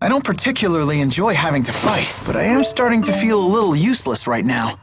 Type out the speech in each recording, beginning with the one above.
I don't particularly enjoy having to fight, but I am starting to feel a little useless right now.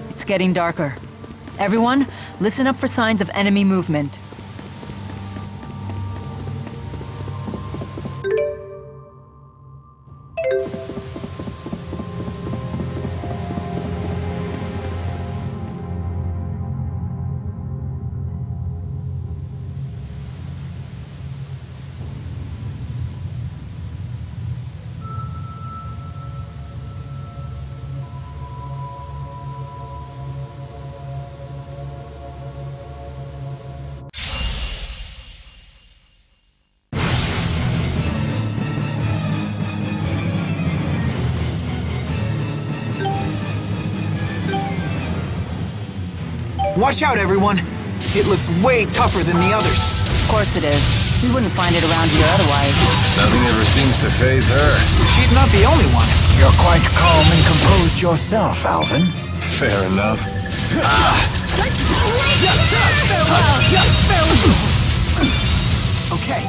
It's getting darker. Everyone, listen up for signs of enemy movement. Watch out, everyone! It looks way tougher than the others. Of course it is. We wouldn't find it around here otherwise. Nothing ever seems to faze her. She's not the only one. You're quite calm and composed yourself, Alvin. Fair enough. Okay.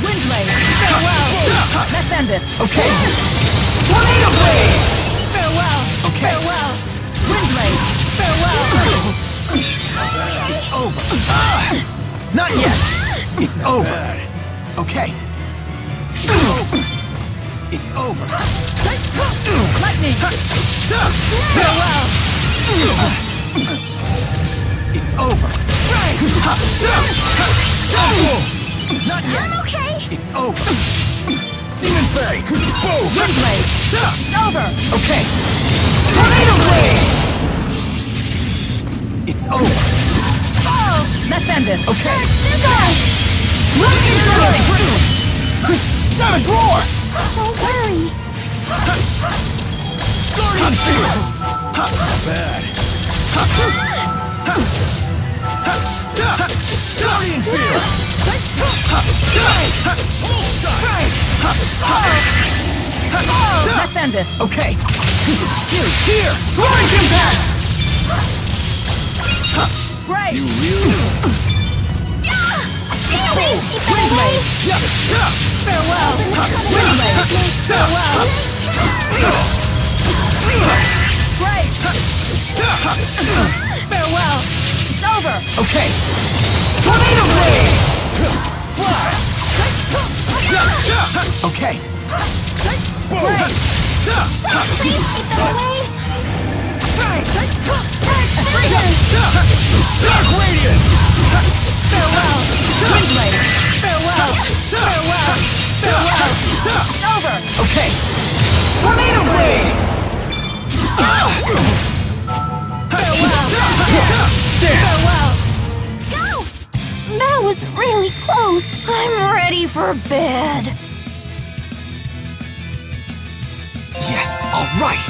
Wind Blade! Farewell! Let's end it! Okay. Tornado Blade! Farewell! Okay. Farewell! Wind Blade! Farewell! It's over. Not yet. It's over. Okay. It's over. It's over. Lightning! Farewell! It's over. Right! Not yet. I'm okay! It's over. Demon Fang! Whoa! Wind Blade! It's over! Okay. Tornado Blade! It's over. Oh! Let's end it! Okay. Lightning Strike! Savage Roar! Don't worry. Guardian Field! Bad. Guardian Field! Let's end it! Okay. Here! Roaring Impact! Great! You really? Wind Blade! Farewell! Wind Blade! Farewell! Great! Farewell! It's over! Okay. Tornado Blade! Okay. Great! Please keep them away. Dark Radiant! Farewell! Wind Blade! Farewell! Farewell! Farewell! It's over! Okay. Tornado Blade! Farewell! Farewell! Go! That was really close. I'm ready for bed. Yes, all right.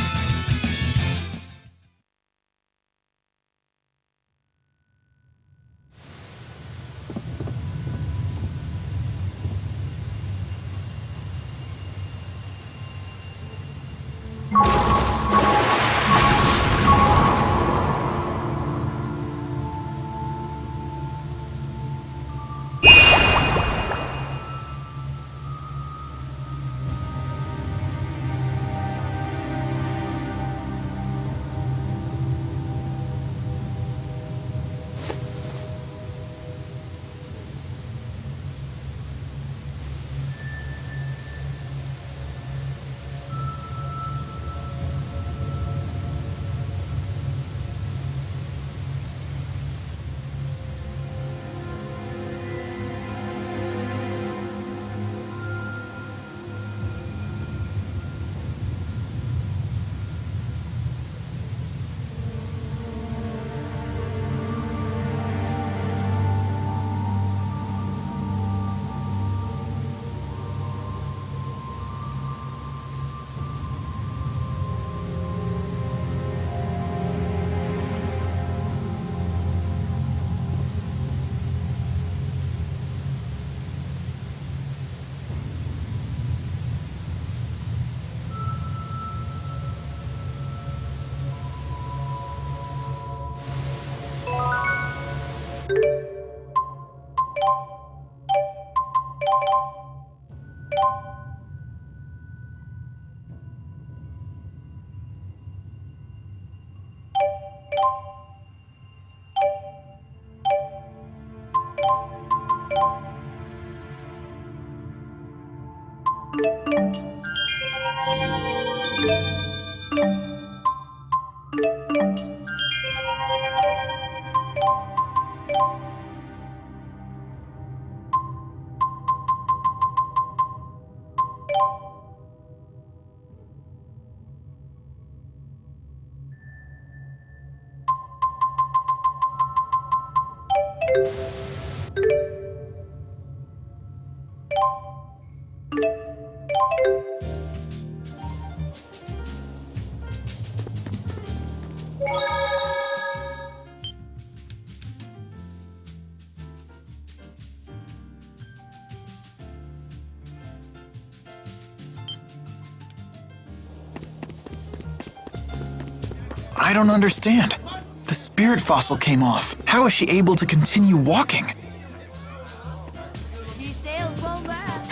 I don't understand. The spirit fossil came off. How is she able to continue walking?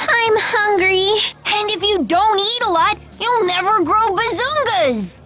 I'm hungry. And if you don't eat a lot, you'll never grow bazungas.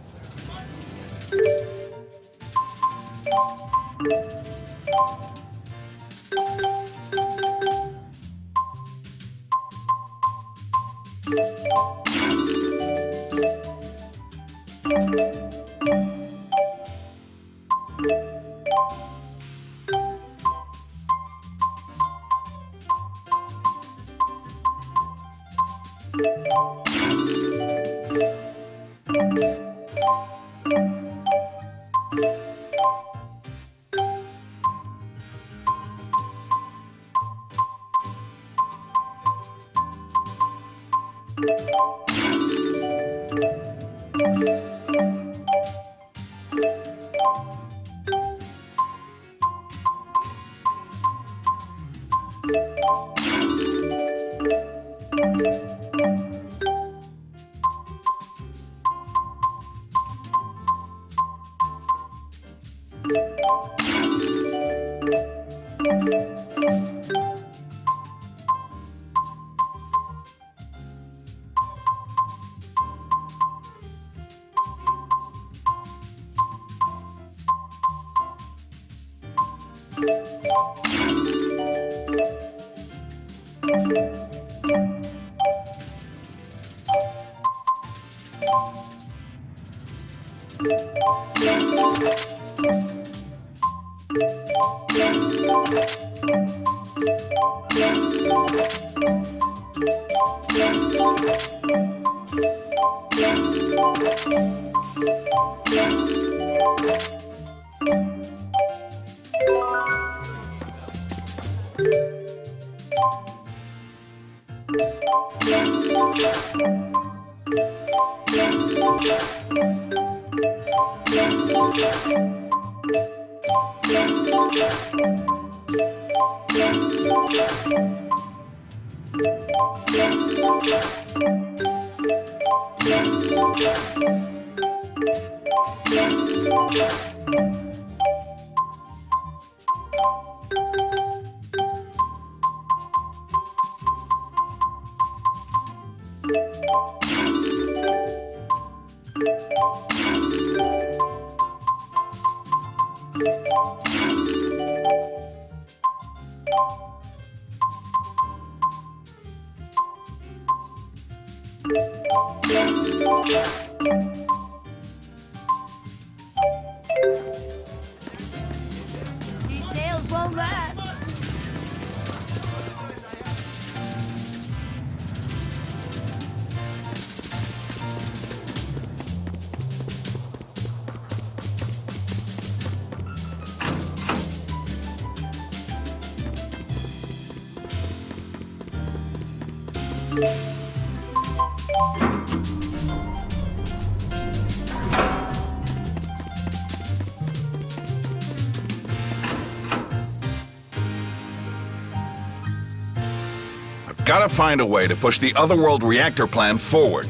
Gotta find a way to push the Otherworld reactor plan forward.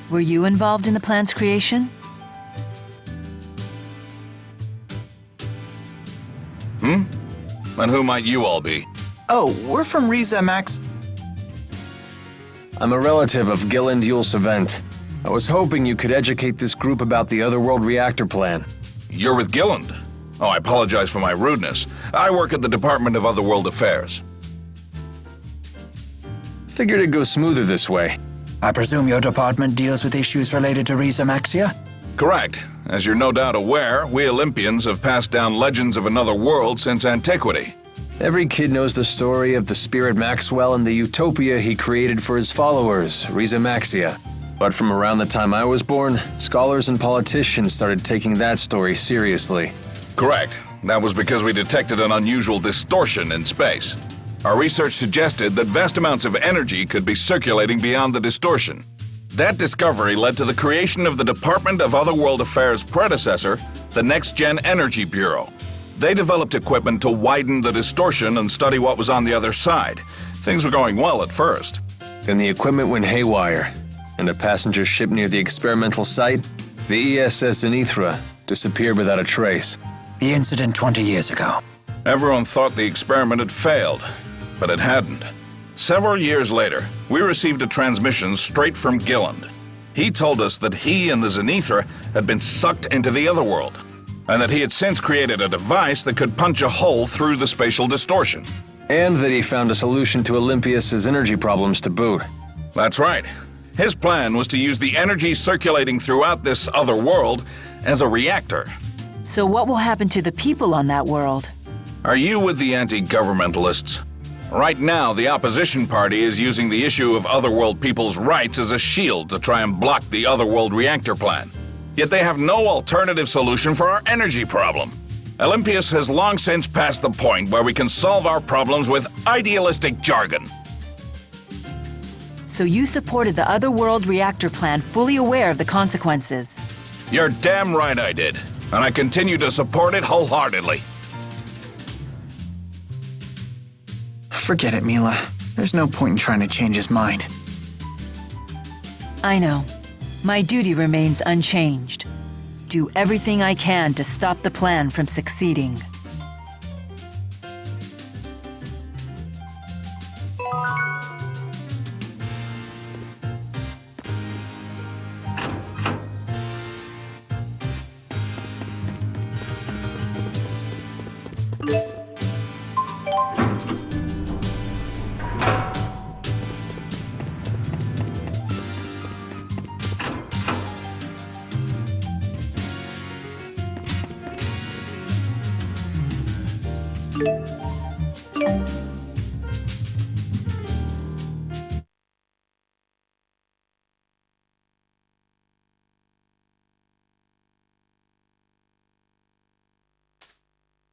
Were you involved in the plan's creation? And who might you all be? Oh, we're from Riza, Max. I'm a relative of Gilland Yulsevent. I was hoping you could educate this group about the Otherworld reactor plan. You're with Gilland. Oh, I apologize for my rudeness. I work at the Department of Otherworld Affairs. Figured it'd go smoother this way. I presume your department deals with issues related to Maxia? Correct. As you're no doubt aware, we Olympians have passed down legends of another world since antiquity. Every kid knows the story of the spirit Maxwell and the utopia he created for his followers, Maxia. But from around the time I was born, scholars and politicians started taking that story seriously. Correct. That was because we detected an unusual distortion in space. Our research suggested that vast amounts of energy could be circulating beyond the distortion. That discovery led to the creation of the Department of Otherworld Affairs' predecessor, the Next Gen Energy Bureau. They developed equipment to widen the distortion and study what was on the other side. Things were going well at first. Then the equipment went haywire, and a passenger ship near the experimental site, the ESS Zenithra, disappeared without a trace. The incident 20 years ago. Everyone thought the experiment had failed, but it hadn't. Several years later, we received a transmission straight from Gilland. He told us that he and the Zenithra had been sucked into the otherworld, and that he had since created a device that could punch a hole through the spatial distortion. And that he found a solution to Olympias's energy problems to boot. That's right. His plan was to use the energy circulating throughout this other world as a reactor. So what will happen to the people on that world? Are you with the anti-governmentalists? Right now, the opposition party is using the issue of otherworld people's rights as a shield to try and block the otherworld reactor plan. Yet they have no alternative solution for our energy problem. Olympias has long since passed the point where we can solve our problems with idealistic jargon. So you supported the Otherworld reactor plan, fully aware of the consequences. You're damn right I did, and I continue to support it wholeheartedly. Forget it, Milla. There's no point in trying to change his mind. I know. My duty remains unchanged. Do everything I can to stop the plan from succeeding.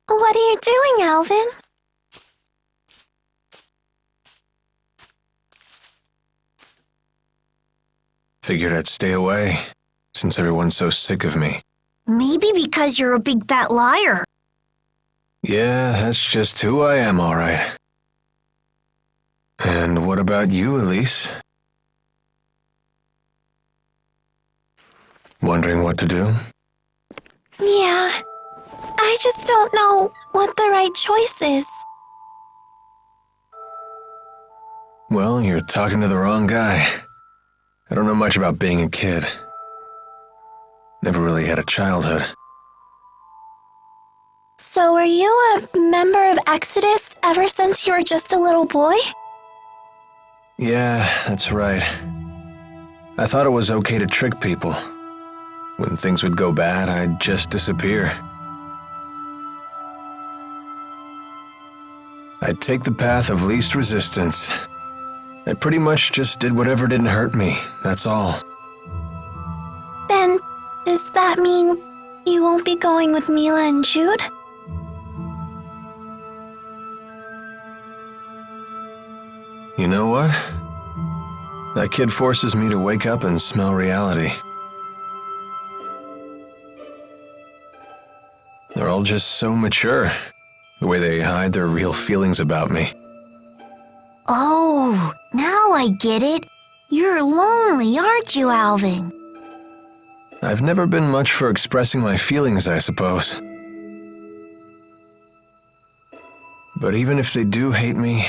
What are you doing, Alvin? Figured I'd stay away, since everyone's so sick of me. Maybe because you're a big fat liar. Yeah, that's just who I am, all right. And what about you, Elise? Wondering what to do? Yeah. I just don't know what the right choice is. Well, you're talking to the wrong guy. I don't know much about being a kid. Never really had a childhood. So were you a member of Exodus ever since you were just a little boy? Yeah, that's right. I thought it was okay to trick people. When things would go bad, I'd just disappear. I'd take the path of least resistance. I pretty much just did whatever didn't hurt me, that's all. Then, does that mean you won't be going with Milla and Jude? You know what? That kid forces me to wake up and smell reality. They're all just so mature, the way they hide their real feelings about me. Oh, now I get it. You're lonely, aren't you, Alvin? I've never been much for expressing my feelings, I suppose. But even if they do hate me,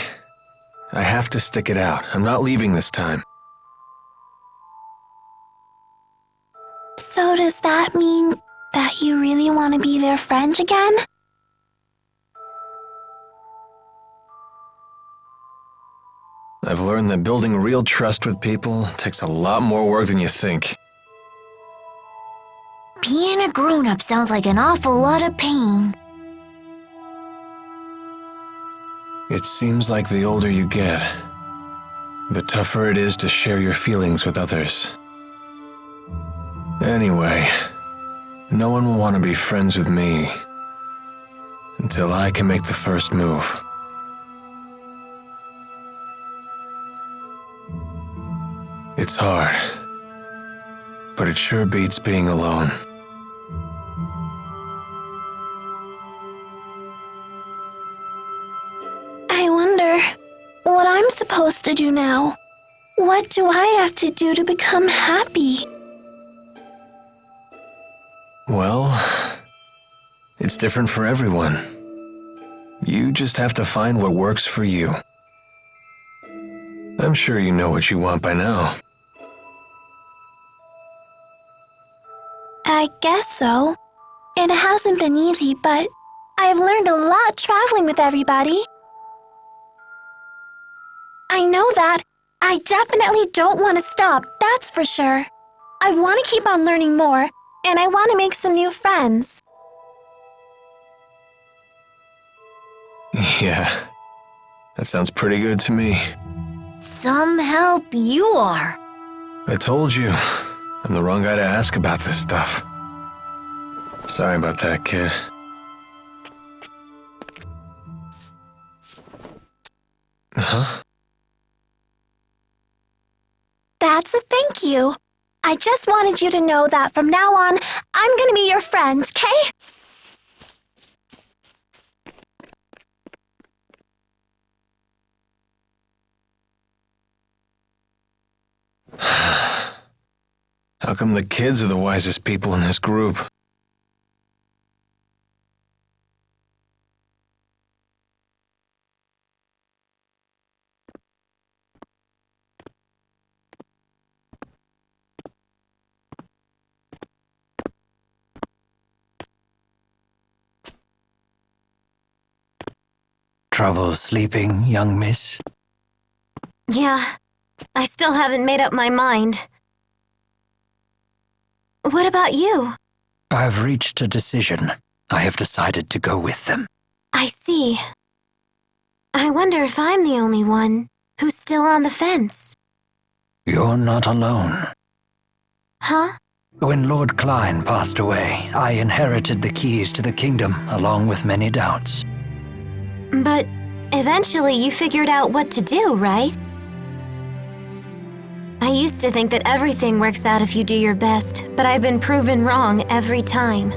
I have to stick it out. I'm not leaving this time. So does that mean that you really want to be their friend again? I've learned that building real trust with people takes a lot more work than you think. Being a grown-up sounds like an awful lot of pain. It seems like the older you get, the tougher it is to share your feelings with others. Anyway, no one will want to be friends with me until I can make the first move. It's hard, but it sure beats being alone. I wonder what I'm supposed to do now. What do I have to do to become happy? Well, it's different for everyone. You just have to find what works for you. I'm sure you know what you want by now. I guess so. It hasn't been easy, but I've learned a lot traveling with everybody. I know that. I definitely don't want to stop, that's for sure. I want to keep on learning more, and I want to make some new friends. Yeah, that sounds pretty good to me. Some help you are. I told you, I'm the wrong guy to ask about this stuff. Sorry about that, kid. Huh? That's a thank you. I just wanted you to know that from now on, I'm gonna be your friend, okay? How come the kids are the wisest people in this group? Trouble sleeping, young miss? Yeah, I still haven't made up my mind. What about you? I've reached a decision. I have decided to go with them. I see. I wonder if I'm the only one who's still on the fence. You're not alone. Huh? When Lord Klein passed away, I inherited the keys to the kingdom along with many doubts. But eventually you figured out what to do, right? I used to think that everything works out if you do your best, but I've been proven wrong every time.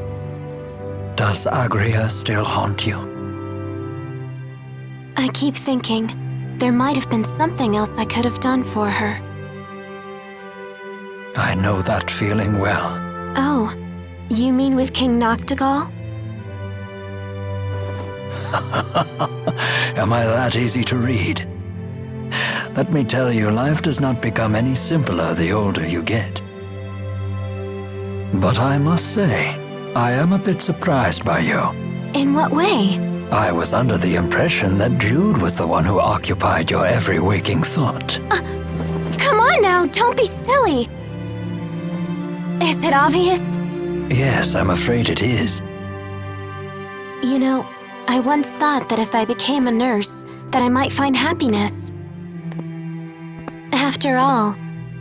Does Agria still haunt you? I keep thinking there might have been something else I could have done for her. I know that feeling well. Oh, you mean with King Noctigal? Am I that easy to read? Let me tell you, life does not become any simpler the older you get. But I must say, I am a bit surprised by you. In what way? I was under the impression that Jude was the one who occupied your every waking thought. Come on now, don't be silly. Is it obvious? Yes, I'm afraid it is. You know, I once thought that if I became a nurse, that I might find happiness. After all,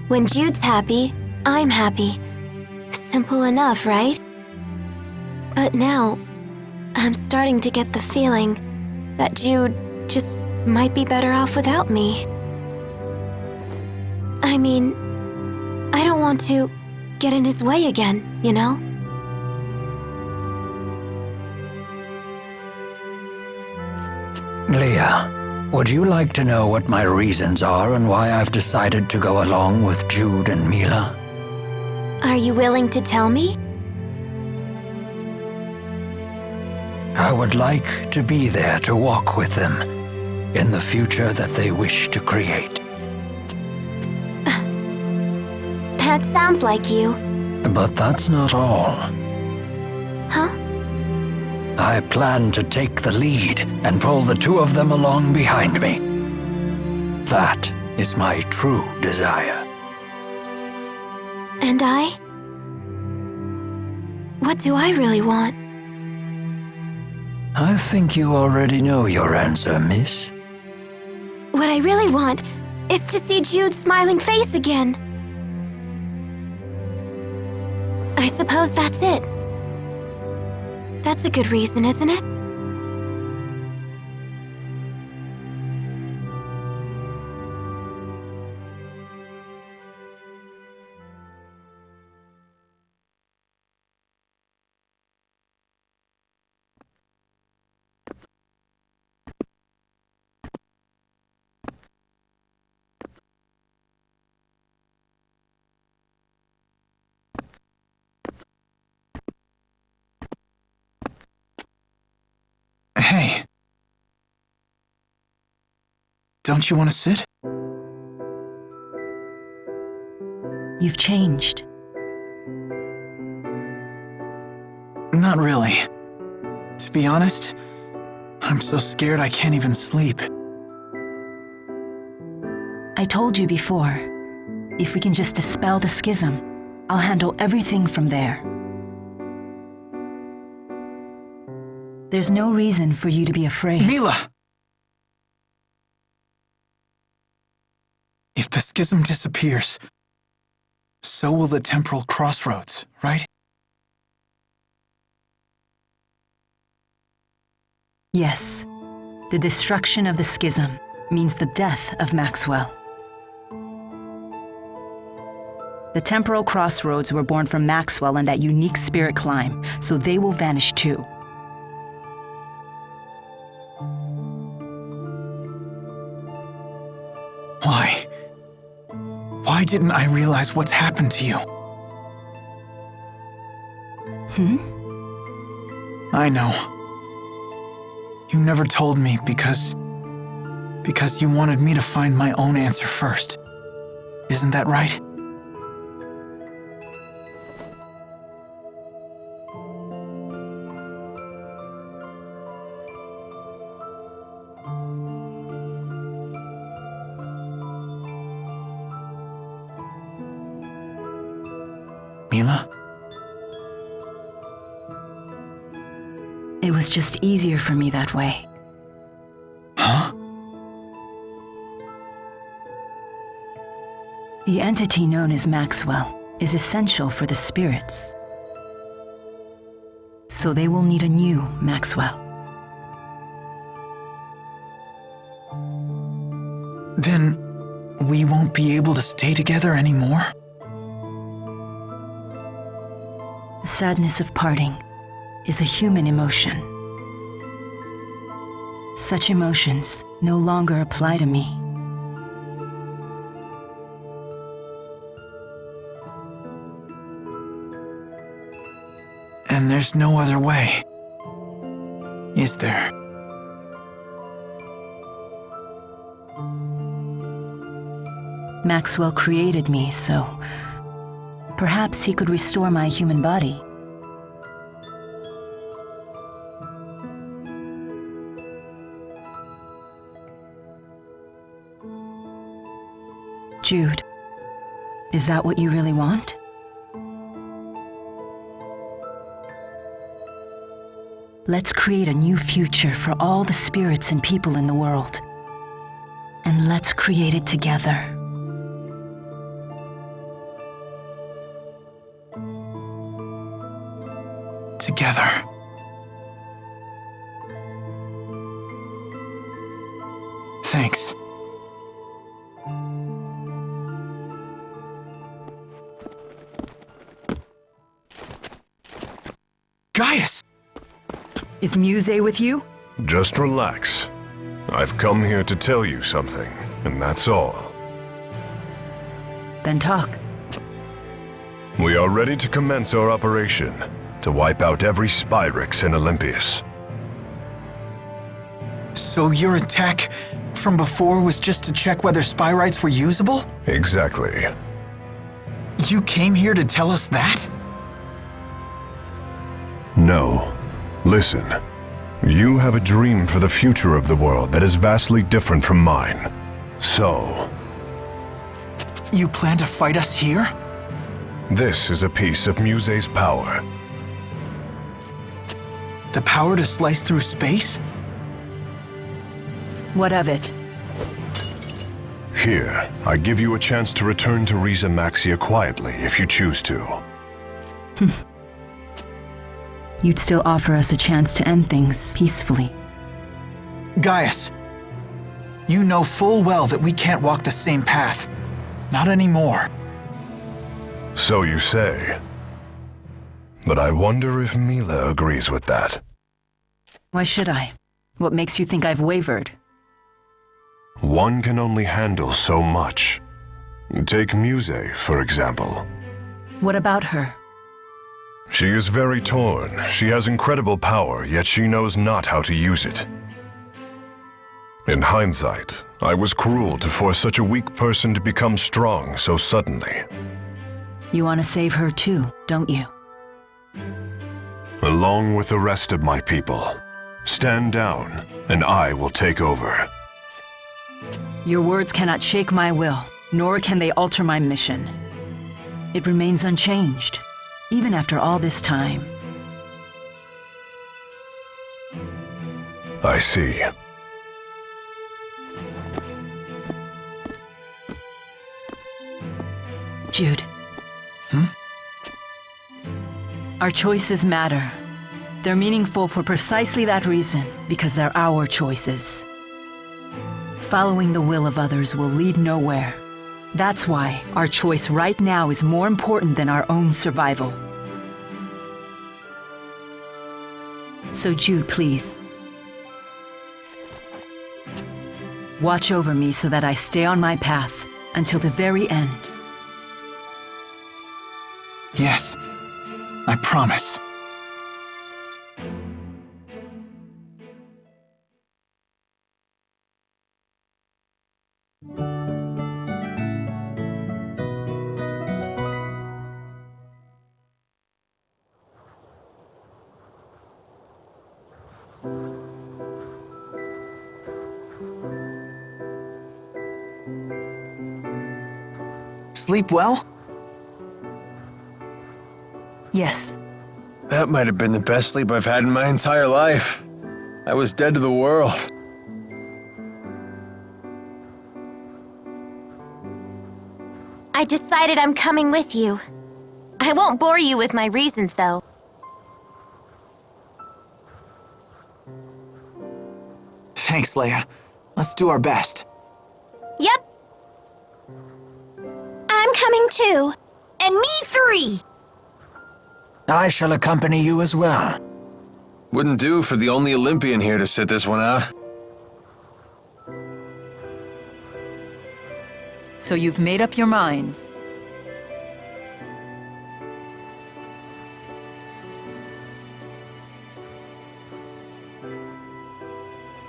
when Jude's happy, I'm happy. Simple enough, right? But now, I'm starting to get the feeling that Jude just might be better off without me. I mean, I don't want to get in his way again, you know? Leah, would you like to know what my reasons are and why I've decided to go along with Jude and Milla? Are you willing to tell me? I would like to be there to walk with them in the future that they wish to create. That sounds like you. But that's not all. Huh? I plan to take the lead and pull the two of them along behind me. That is my true desire. And I? What do I really want? I think you already know your answer, miss. What I really want is to see Jude's smiling face again. I suppose that's it. That's a good reason, isn't it? Hey. Don't you want to sit? You've changed. Not really. To be honest, I'm so scared I can't even sleep. I told you before, if we can just dispel the schism, I'll handle everything from there. There's no reason for you to be afraid. Milla! If the schism disappears, so will the temporal crossroads, right? Yes. The destruction of the schism means the death of Maxwell. The temporal crossroads were born from Maxwell and that unique spirit climb, so they will vanish too. Why? Why didn't I realize what's happened to you? I know. You never told me because you wanted me to find my own answer first. Isn't that right? Milla? It was just easier for me that way. Huh? The entity known as Maxwell is essential for the spirits. So they will need a new Maxwell. Then we won't be able to stay together anymore? The sadness of parting is a human emotion. Such emotions no longer apply to me. And there's no other way, is there? Maxwell created me, so perhaps he could restore my human body. Jude, is that what you really want? Let's create a new future for all the spirits and people in the world. And let's create it together. Together. Thanks. Gaius! Is Muse with you? Just relax. I've come here to tell you something, and that's all. Then talk. We are ready to commence our operation, to wipe out every Spyrix in Olympius. So your attack from before was just to check whether Spyrites were usable? Exactly. You came here to tell us that? No. Listen. You have a dream for the future of the world that is vastly different from mine. So, You plan to fight us here? This is a piece of Muse's power. The power to slice through space? What of it? Here, I give you a chance to return to Riza Maxia quietly if you choose to. You'd still offer us a chance to end things peacefully. Gaius, you know full well that we can't walk the same path. Not anymore. So you say. But I wonder if Milla agrees with that. Why should I? What makes you think I've wavered? One can only handle so much. Take Muse, for example. What about her? She is very torn. She has incredible power, yet she knows not how to use it. In hindsight, I was cruel to force such a weak person to become strong so suddenly. You want to save her too, don't you? Along with the rest of my people. Stand down, and I will take over. Your words cannot shake my will, nor can they alter my mission. It remains unchanged, even after all this time. I see. Jude. Our choices matter. They're meaningful for precisely that reason, because they're our choices. Following the will of others will lead nowhere. That's why our choice right now is more important than our own survival. So Jude, please. Watch over me so that I stay on my path until the very end. Yes, I promise. Sleep well? Yes. That might have been the best sleep I've had in my entire life. I was dead to the world. I decided I'm coming with you. I won't bore you with my reasons, though. Thanks, Leia. Let's do our best. Yep. I'm coming too. And me 3. I shall accompany you as well. Wouldn't do for the only Olympian here to sit this one out. So you've made up your minds.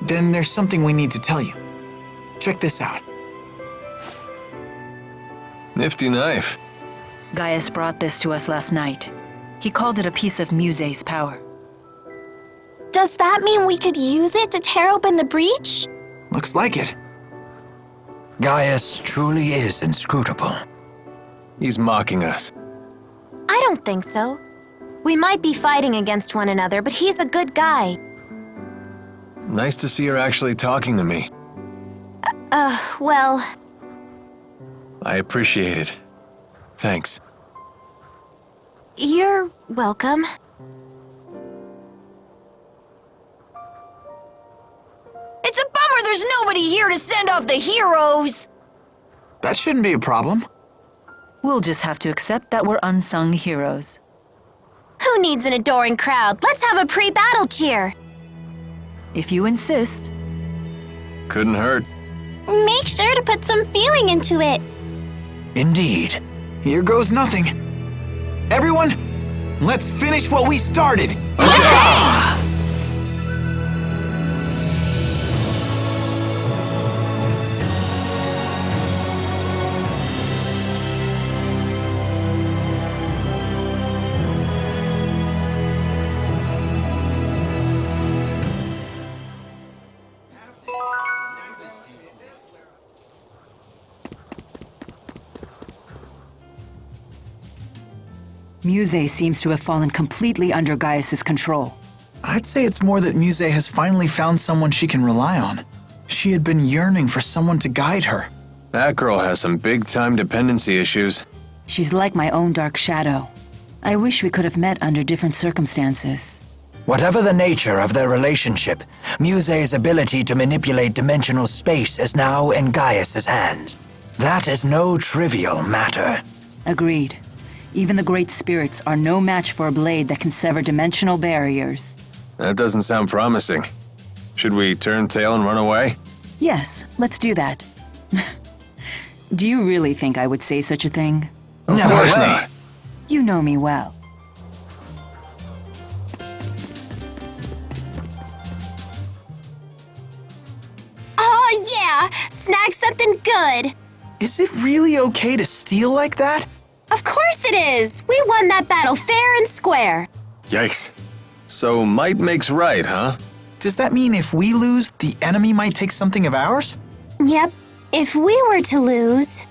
Then there's something we need to tell you. Check this out. Nifty knife. Gaius brought this to us last night. He called it a piece of Muse's power. Does that mean we could use it to tear open the breach? Looks like it. Gaius truly is inscrutable. He's mocking us. I don't think so. We might be fighting against one another, but he's a good guy. Nice to see her actually talking to me. Well... I appreciate it. Thanks. You're welcome. It's a bummer there's nobody here to send off the heroes! That shouldn't be a problem. We'll just have to accept that we're unsung heroes. Who needs an adoring crowd? Let's have a pre-battle cheer. If you insist. Couldn't hurt. Make sure to put some feeling into it. Indeed. Here goes nothing. Everyone, let's finish what we started. Muse seems to have fallen completely under Gaius's control. I'd say it's more that Muse has finally found someone she can rely on. She had been yearning for someone to guide her. That girl has some big-time dependency issues. She's like my own dark shadow. I wish we could have met under different circumstances. Whatever the nature of their relationship, Muse's ability to manipulate dimensional space is now in Gaius's hands. That is no trivial matter. Agreed. Even the great spirits are no match for a blade that can sever dimensional barriers. That doesn't sound promising. Should we turn tail and run away? Yes, let's do that. Do you really think I would say such a thing? Of course not. You know me well. Oh yeah, snag something good. Is it really okay to steal like that? Of course it is. We won that battle fair and square. Yikes. So might makes right, huh? Does that mean if we lose, the enemy might take something of ours? Yep. If we were to lose,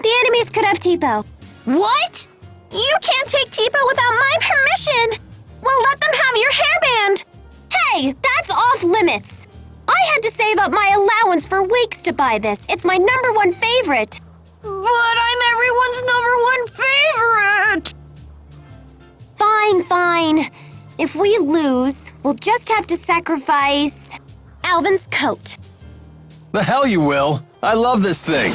the enemies could have Tipo. What? You can't take Tipo without my permission. We'll let them have your hairband. Hey, that's off limits. I had to save up my allowance for weeks to buy this. It's my #1 favorite. But I'm everyone's #1 favorite! Fine, fine. If we lose, we'll just have to sacrifice Alvin's coat. The hell you will! I love this thing!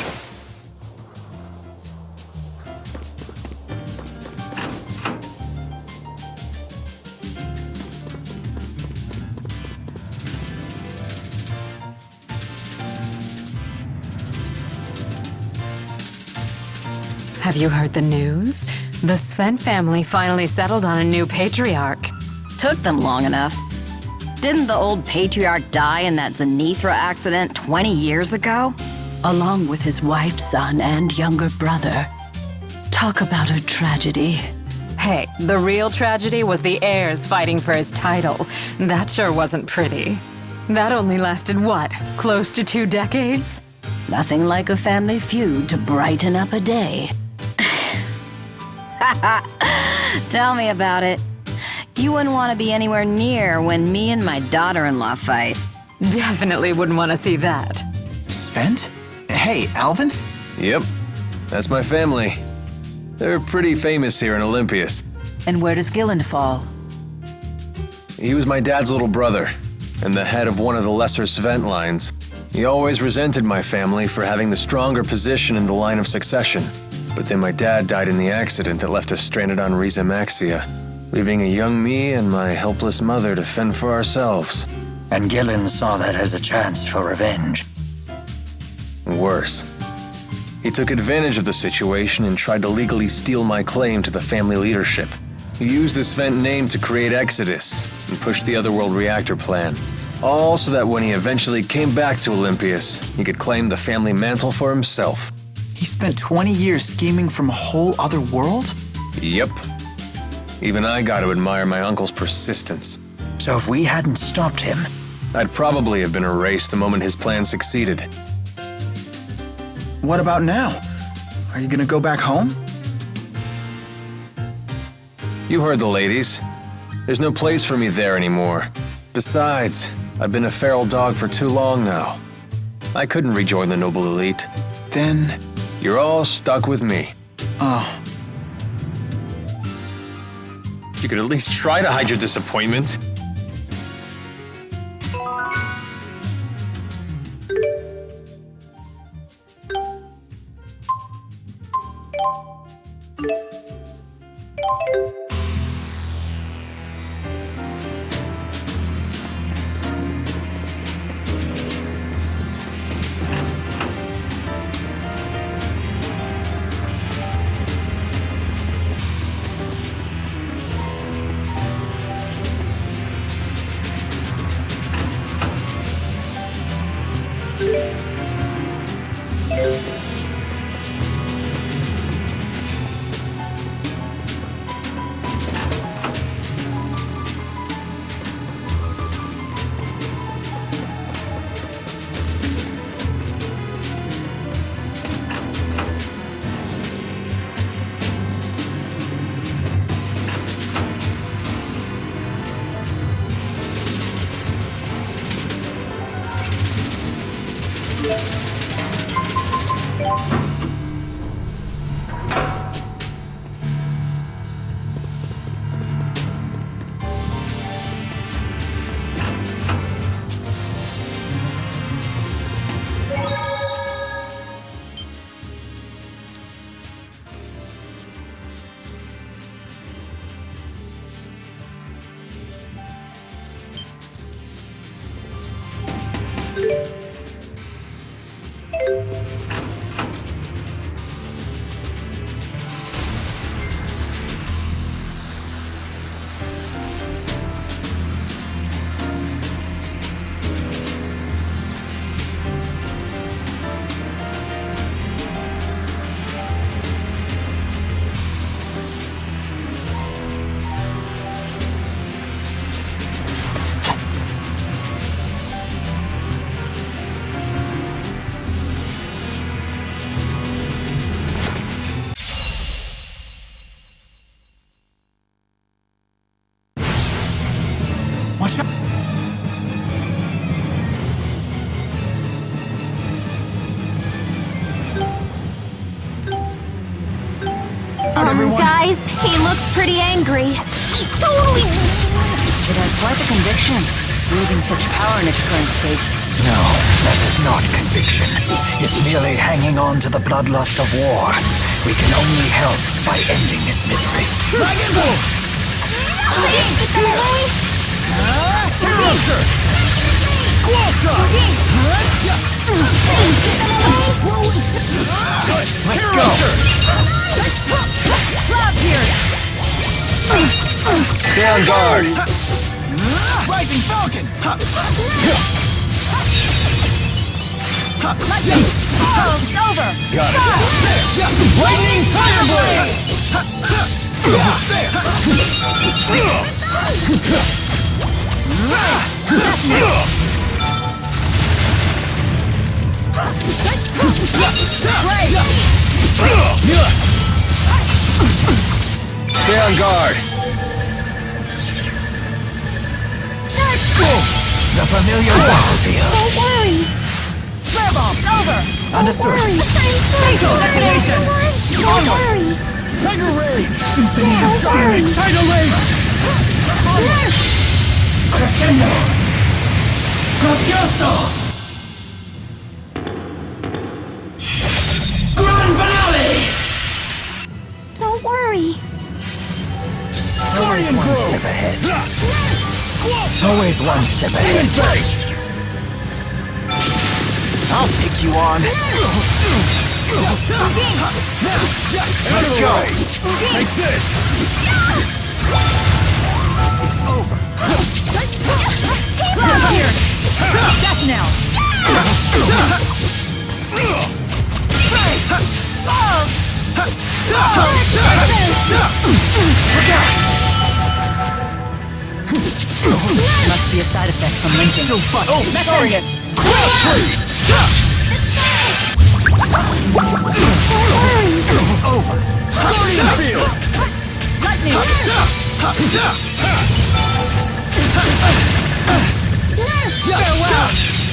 Have you heard the news? The Sven family finally settled on a new patriarch. Took them long enough. Didn't the old patriarch die in that Zenithra accident 20 years ago? Along with his wife, son, and younger brother. Talk about a tragedy. Hey, the real tragedy was the heirs fighting for his title. That sure wasn't pretty. That only lasted what? Close to 2 decades? Nothing like a family feud to brighten up a day. Tell me about it. You wouldn't want to be anywhere near when me and my daughter-in-law fight. Definitely wouldn't want to see that. Sven? Hey, Alvin? Yep, that's my family. They're pretty famous here in Olympias. And where does Gilland fall? He was my dad's little brother, and the head of one of the lesser Svent lines. He always resented my family for having the stronger position in the line of succession. But then my dad died in the accident that left us stranded on Maxia, leaving a young me and my helpless mother to fend for ourselves. And Gillen saw that as a chance for revenge. Worse. He took advantage of the situation and tried to legally steal my claim to the family leadership. He used the Svent name to create Exodus and push the Otherworld reactor plan. All so that when he eventually came back to Olympias, he could claim the family mantle for himself. He spent 20 years scheming from a whole other world? Yep. Even I got to admire my uncle's persistence. So if we hadn't stopped him, I'd probably have been erased the moment his plan succeeded. What about now? Are you gonna go back home? You heard the ladies. There's no place for me there anymore. Besides, I've been a feral dog for too long now. I couldn't rejoin the noble elite. Then... You're all stuck with me. Oh. You could at least try to hide your disappointment. Watch out! Everyone. Guys, he looks pretty angry. He's totally... It has quite the conviction, wielding such power in its current state. No, that is not conviction. It's merely hanging on to the bloodlust of war. We can only help by ending its misery. Dragon Ball! Closer! Squall shot! Let's go! Stay on guard! Rising Falcon! Lightning! It's over! Got it! Lightning Fire Blade! Stay on guard! The familiar battlefield. Don't worry. Flare bomb! It's over! Understood. Don't worry. Tiger Rage! Don't worry. Tiger Rage! Crescendo. Grandioso. Grand finale. Don't worry. Always one step ahead. Always one step ahead. I'll take you on. Let's go! Take this! It's over! Here! Death now! Must be a side effect from Lincoln. Oh, sorry! Over! Guardian Field! Lightning! Farewell!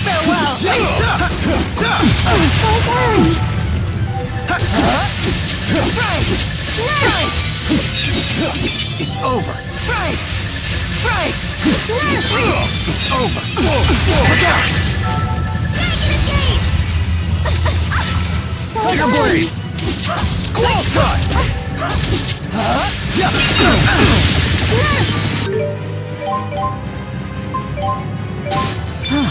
Farewell! Don't worry. It's over! It's over! Look out! Tiger Blade! Squall shot!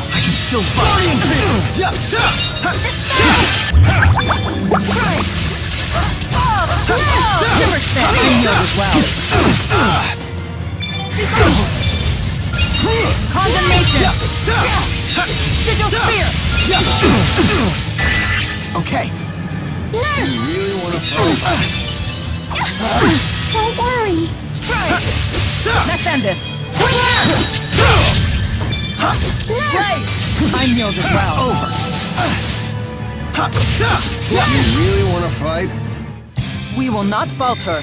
I can still fight. Guardian Field! Timber Spin! I know as well. Condemnation! Sigil Spear! Okay. You really want to fight? Don't worry. Let's end this! Right! I'm healed as well. Over. You really want to fight? We will not falter.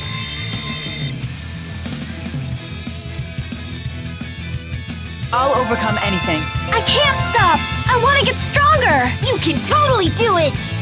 I'll overcome anything. I can't stop. I want to get stronger. her! You can totally do it!